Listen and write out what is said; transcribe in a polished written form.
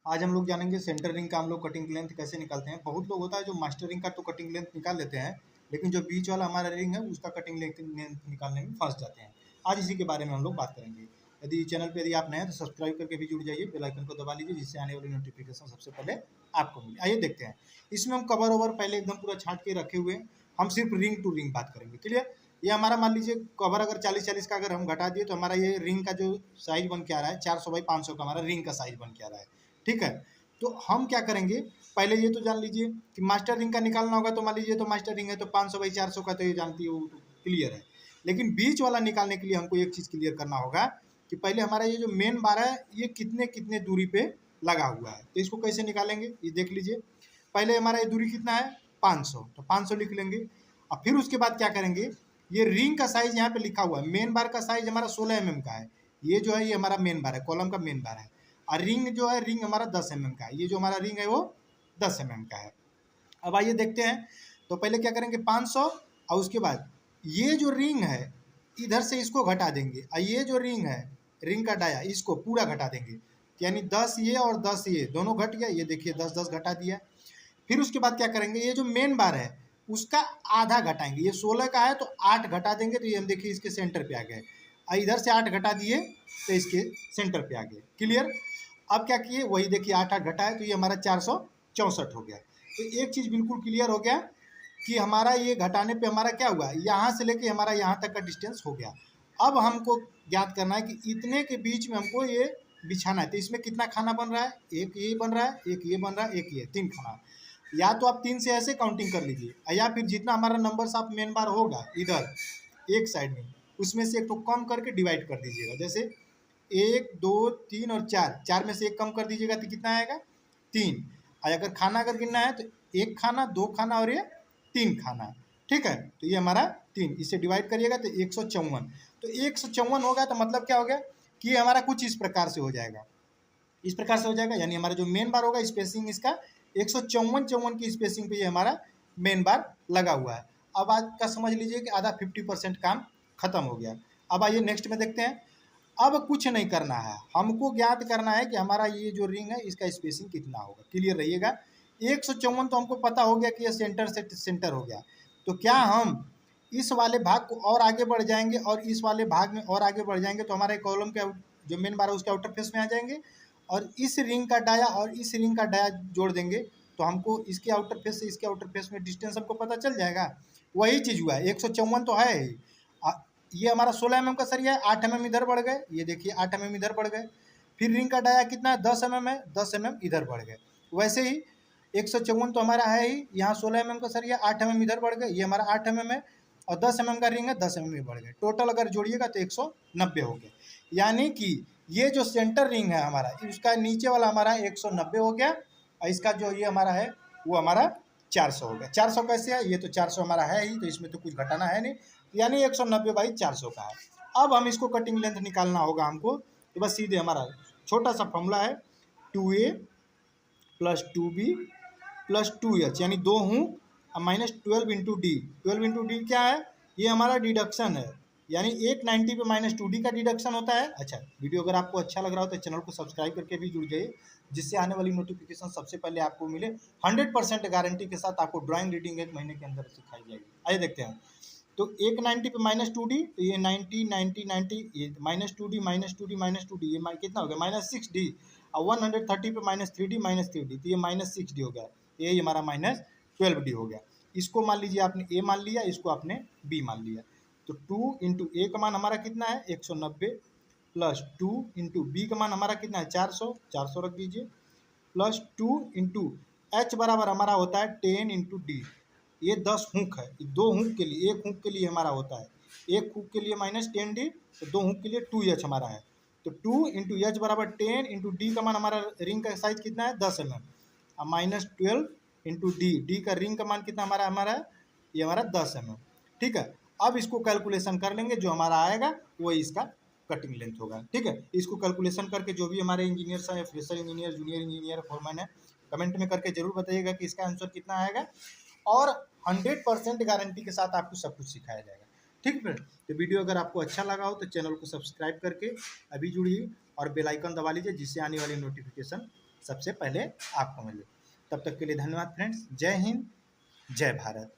आज हम लोग जानेंगे सेंटर रिंग का हम लोग कटिंग लेंथ कैसे निकालते हैं। बहुत लोग होता है जो मास्टर रिंग का तो कटिंग लेंथ निकाल लेते हैं, लेकिन जो बीच वाला हमारा रिंग है उसका कटिंग लेंथ निकालने में फंस जाते हैं। आज इसी के बारे में हम लोग बात करेंगे। यदि चैनल पर यदि आप नए हैं तो सब्सक्राइब करके भी जुड़ जाइए, बेल आइकन को दबा लीजिए जिससे आने वाली नोटिफिकेशन सबसे पहले आपको मिले। आइए देखते हैं। इसमें हम कवर ओवर पहले एकदम पूरा छाट के रखे हुए हैं। हम सिर्फ रिंग टू रिंग बात करेंगे। क्लियर? ये हमारा मान लीजिए कवर अगर 40-40 का अगर हम घटा दिए तो हमारा ये रिंग का जो साइज बन के आ रहा है 400 बाई 500 का हमारा रिंग का साइज बन के आ रहा है। ठीक है, तो हम क्या करेंगे, पहले ये तो जान लीजिए कि मास्टर रिंग का निकालना होगा। तो मान लीजिए तो मास्टर रिंग है तो 500 बाई 400 का, तो ये जानती हो तो क्लियर है। लेकिन बीच वाला निकालने के लिए हमको एक चीज़ क्लियर करना होगा कि पहले हमारा ये जो मेन बार है ये कितने कितने दूरी पे लगा हुआ है। तो इसको कैसे निकालेंगे ये देख लीजिए। पहले हमारा ये दूरी कितना है 500, तो 500 लिख लेंगे। और फिर उसके बाद क्या करेंगे, ये रिंग का साइज यहाँ पे लिखा हुआ है। मेन बार का साइज हमारा 16 mm का है। ये जो है ये हमारा मेन बार है, कॉलम का मेन बार है। और रिंग जो है रिंग हमारा 10 mm का है। ये जो हमारा रिंग है वो 10 mm का है। अब आइए देखते हैं। तो पहले क्या करेंगे 500, और उसके बाद ये जो रिंग है इधर से इसको घटा देंगे, और ये जो रिंग है रिंग का डाया इसको पूरा घटा देंगे। यानी 10 ये और 10 ये दोनों घट गया। ये देखिए 10-10 घटा दिया। फिर उसके बाद क्या करेंगे, ये जो मेन बार है उसका आधा घटाएंगे। ये 16 का है तो 8 घटा देंगे, तो ये हम देखिए इसके सेंटर पे आ गए। और इधर से 8 घटा दिए तो इसके सेंटर पे आ गए। क्लियर? अब क्या किए, वही देखिए 8-8 घटाए तो ये हमारा 464 हो गया। तो एक चीज़ बिल्कुल क्लियर हो गया कि हमारा ये घटाने पे हमारा क्या हुआ, यहाँ से लेके हमारा यहाँ तक का डिस्टेंस हो गया। अब हमको ज्ञात करना है कि इतने के बीच में हमको ये बिछाना है। तो इसमें कितना खाना बन रहा है, एक ये बन रहा है, एक ये बन रहा है, एक ये, 3 खाना। या तो आप 3 से ऐसे काउंटिंग कर लीजिए, या फिर जितना हमारा नंबर्स आप मेन बार होगा इधर एक साइड में उसमें से एक तो कम करके डिवाइड कर दीजिएगा। जैसे 1 2 3 और 4, 4 में से एक कम कर दीजिएगा तो कितना आएगा 3। और अगर खाना अगर गिनना है तो 1 खाना, 2 खाना और ये 3 खाना। ठीक है, तो ये हमारा 3, इससे डिवाइड करिएगा तो 154। तो 154 होगा तो मतलब क्या हो गया कि ये हमारा कुछ इस प्रकार से हो जाएगा। इस प्रकार से हो जाएगा, यानी हमारा जो मेन बार होगा स्पेसिंग इसका 154 की स्पेसिंग पे ये हमारा मेन बार लगा हुआ है। अब आज का समझ लीजिए कि आधा 50% काम खत्म हो गया। अब आइए नेक्स्ट में देखते हैं। अब कुछ नहीं करना है, हमको ज्ञात करना है कि हमारा ये जो रिंग है इसका स्पेसिंग कितना होगा। क्लियर रहिएगा। 154 तो हमको पता हो गया कि ये सेंटर से सेंटर हो गया। तो क्या हम इस वाले भाग को और आगे बढ़ जाएंगे और इस वाले भाग में और आगे बढ़ जाएंगे तो हमारे कॉलम के जो मेन बार है उसके आउटर फेस में आ जाएंगे, और इस रिंग का डाया और इस रिंग का डाया जोड़ देंगे तो हमको इसके आउटर फेस से इसके आउटर फेस में डिस्टेंस हमको पता चल जाएगा। वही चीज़ हुआ है, 154 तो है ही। ये हमारा 16 mm का सरिया है, 8 mm इधर बढ़ गए। ये देखिए 8 mm इधर बढ़ गए। फिर रिंग का डाया कितना है 10 mm है, 10 mm इधर बढ़ गए। वैसे ही 154 तो हमारा है ही, यहाँ 16 mm का सरिया 8 mm इधर बढ़ गए। ये हमारा 8 mm है और 10 mm का रिंग है, 10 mm बढ़ गए। टोटल अगर जोड़िएगा तो 190 हो गया। यानी कि ये जो सेंटर रिंग है हमारा उसका नीचे वाला हमारा 190 हो गया, और इसका जो ये हमारा है वो हमारा 400 हो गया। 400 कैसे है, ये तो 400 हमारा है ही, तो इसमें तो कुछ घटाना है नहीं, यानी 190 बाई 400 का है। अब हम इसको कटिंग लेंथ निकालना होगा हमको। तो बस सीधे हमारा छोटा सा फॉर्मूला है 2a plus 2b plus 2h, यानी 2 हूँ minus 12 into D. 12 into D क्या है, ये हमारा डिडक्शन है, यानी 890 पे माइनस 2d का डिडक्शन होता है। अच्छा, वीडियो अगर आपको अच्छा लग रहा हो तो चैनल को सब्सक्राइब करके भी जुड़ जाइए, जिससे आने वाली नोटिफिकेशन सबसे पहले आपको मिले। 100% गारंटी के साथ आपको ड्राइंग रीडिंग 1 महीने के अंदर सिखाई जाएगी। आइए देखते हैं। तो 190 पे माइनस 2d, तो ये 90 90 90, ये minus 2d minus 2d minus 2d, ये कितना हो गया माइनस 6d। और 130 पे माइनस 3d माइनस 3d, तो ये माइनस 6d हो गया। ये हमारा माइनस 12d हो गया। इसको मान लीजिए आपने a मान लिया, इसको आपने b मान लिया। तो 2 इंटू ए का मान हमारा कितना है 190, प्लस 2 इंटू बी का मान हमारा कितना है 400 रख दीजिए, प्लस 2 इंटू एच बराबर हमारा होता है 10 इंटू डी। ये 10 हुक है, 2 हुक के लिए, 1 हुक के लिए हमारा होता है, 1 हुक के लिए माइनस 10d, तो 2 हुक के लिए 2h हमारा है। तो 2 इंटू एच बराबर 10 इंटू डी का मान हमारा रिंग का साइज कितना है 10 mm, और माइनस 12 इंटू डी का रिंग का मान कितना हमारा है, ये हमारा 10 mm। ठीक है, अब इसको कैलकुलेशन कर लेंगे, जो हमारा आएगा वही इसका कटिंग लेंथ होगा। ठीक है, इसको कैलकुलेशन करके जो भी हमारे इंजीनियर्स हैं, fresher engineer, junior engineer, foreman है, कमेंट में करके जरूर बताइएगा कि इसका आंसर कितना आएगा, और 100% गारंटी के साथ आपको सब कुछ सिखाया जाएगा। ठीक है, तो वीडियो अगर आपको अच्छा लगा हो तो चैनल को सब्सक्राइब करके अभी जुड़िए और बेल आइकन दबा लीजिए, जिससे आने वाली नोटिफिकेशन सबसे पहले आपको मिले। तब तक के लिए धन्यवाद फ्रेंड्स। जय हिंद, जय भारत।